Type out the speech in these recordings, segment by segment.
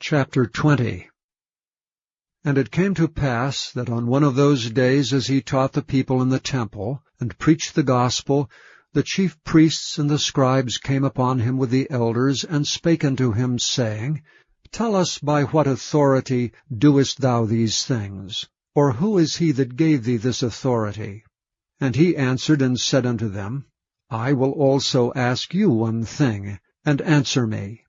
Chapter 20. And it came to pass that on one of those days, as he taught the people in the temple, and preached the gospel, the chief priests and the scribes came upon him with the elders, and spake unto him, saying, Tell us, by what authority doest thou these things? Or who is he that gave thee this authority? And he answered and said unto them, I will also ask you one thing, and answer me.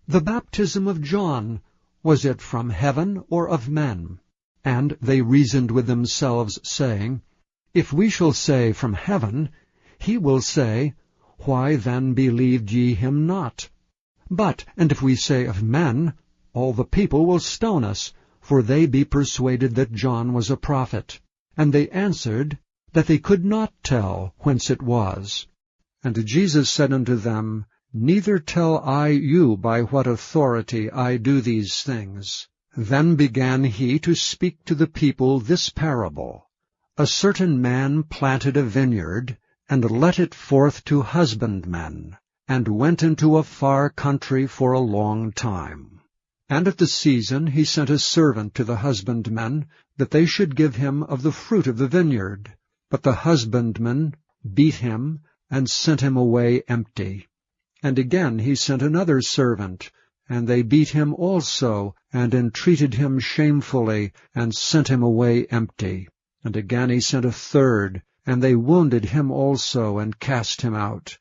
The baptism of John, was it from heaven or of men? And they reasoned with themselves, saying, If we shall say from heaven, he will say, Why then believed ye him not? And if we say of men, all the people will stone us, for they be persuaded that John was a prophet. And they answered, that they could not tell whence it was. And Jesus said unto them, Neither tell I you by what authority I do these things. Then began he to speak to the people this parable. A certain man planted a vineyard, and let it forth to husbandmen, and went into a far country for a long time. And at the season he sent a servant to the husbandmen, that they should give him of the fruit of the vineyard. But the husbandmen beat him, and sent him away empty. And again he sent another servant, and they beat him also, and entreated him shamefully, and sent him away empty. And again he sent a third, and they wounded him also, and cast him out.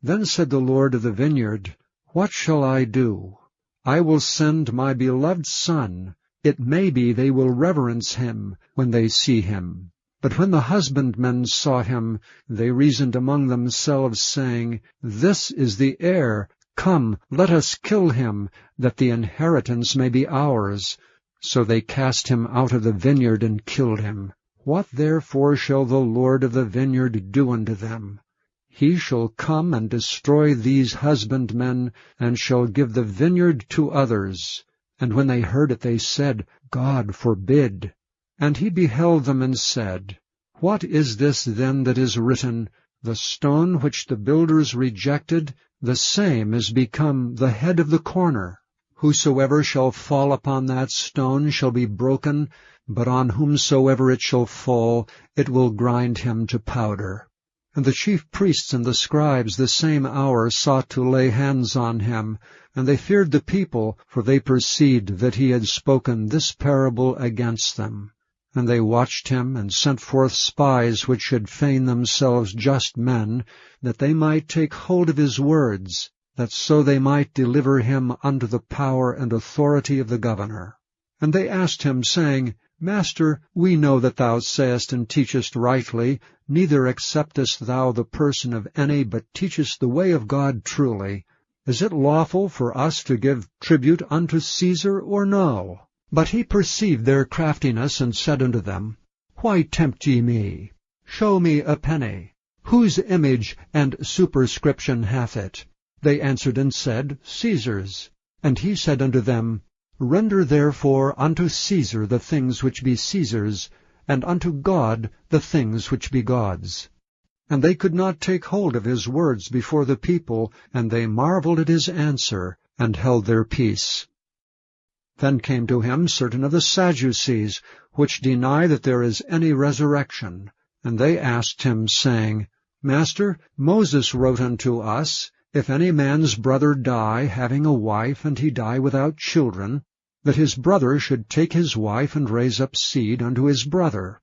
Then said the Lord of the vineyard, What shall I do? I will send my beloved Son. It may be they will reverence him when they see him. But when the husbandmen saw him, they reasoned among themselves, saying, This is the heir. Come, let us kill him, that the inheritance may be ours. So they cast him out of the vineyard and killed him. What therefore shall the Lord of the vineyard do unto them? He shall come and destroy these husbandmen, and shall give the vineyard to others. And when they heard it, they said, God forbid. And he beheld them and said, What is this then that is written? The stone which the builders rejected, the same is become the head of the corner. Whosoever shall fall upon that stone shall be broken, but on whomsoever it shall fall, it will grind him to powder. And the chief priests and the scribes the same hour sought to lay hands on him, and they feared the people, for they perceived that he had spoken this parable against them. And they watched him, and sent forth spies which should feign themselves just men, that they might take hold of his words, that so they might deliver him unto the power and authority of the governor. And they asked him, saying, Master, we know that thou sayest and teachest rightly, neither acceptest thou the person of any, but teachest the way of God truly. Is it lawful for us to give tribute unto Caesar, or no? But he perceived their craftiness, and said unto them, Why tempt ye me? Show me a penny. Whose image and superscription hath it? They answered and said, Caesar's. And he said unto them, Render therefore unto Caesar the things which be Caesar's, and unto God the things which be God's. And they could not take hold of his words before the people, and they marveled at his answer, and held their peace. Then came to him certain of the Sadducees, which deny that there is any resurrection. And they asked him, saying, Master, Moses wrote unto us, If any man's brother die, having a wife, and he die without children, that his brother should take his wife and raise up seed unto his brother.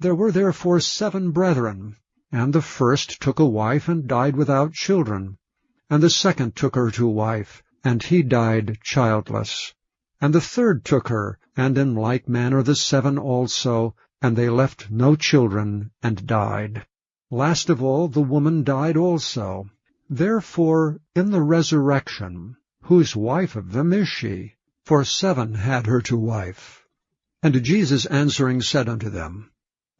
There were therefore 7 brethren, and the first took a wife and died without children. And the second took her to wife, and he died childless. And the third took her, and in like manner the 7 also, and they left no children, and died. Last of all the woman died also. Therefore in the resurrection, whose wife of them is she? For 7 had her to wife. And Jesus answering said unto them,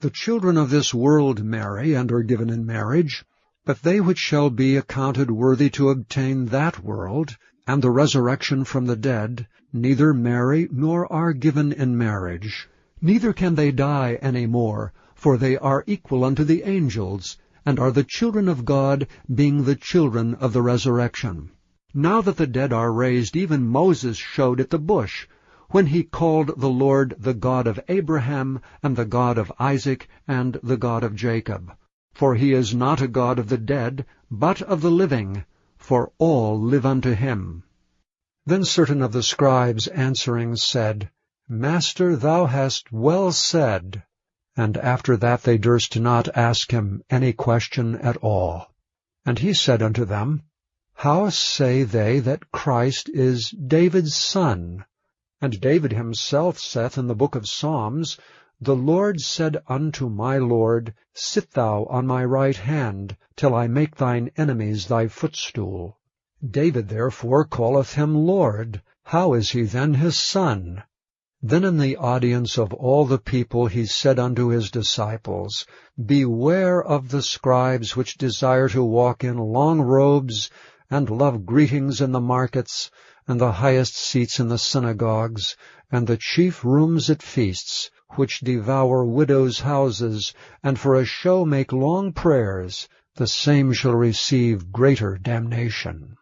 The children of this world marry, and are given in marriage, but they which shall be accounted worthy to obtain that world, and the resurrection from the dead, neither marry nor are given in marriage. Neither can they die any more, for they are equal unto the angels, and are the children of God, being the children of the resurrection. Now that the dead are raised, even Moses showed at the bush, when he called the Lord the God of Abraham, and the God of Isaac, and the God of Jacob. For he is not a God of the dead, but of the living, for all live unto him. Then certain of the scribes answering said, Master, thou hast well said. And after that they durst not ask him any question at all. And he said unto them, How say they that Christ is David's son? And David himself saith in the book of Psalms, The Lord said unto my Lord, Sit thou on my right hand, till I make thine enemies thy footstool. David therefore calleth him Lord. How is he then his son? Then in the audience of all the people he said unto his disciples, Beware of the scribes which desire to walk in long robes, and love greetings in the markets, and the highest seats in the synagogues, and the chief rooms at feasts, which devour widows' houses, and for a show make long prayers. The same shall receive greater damnation.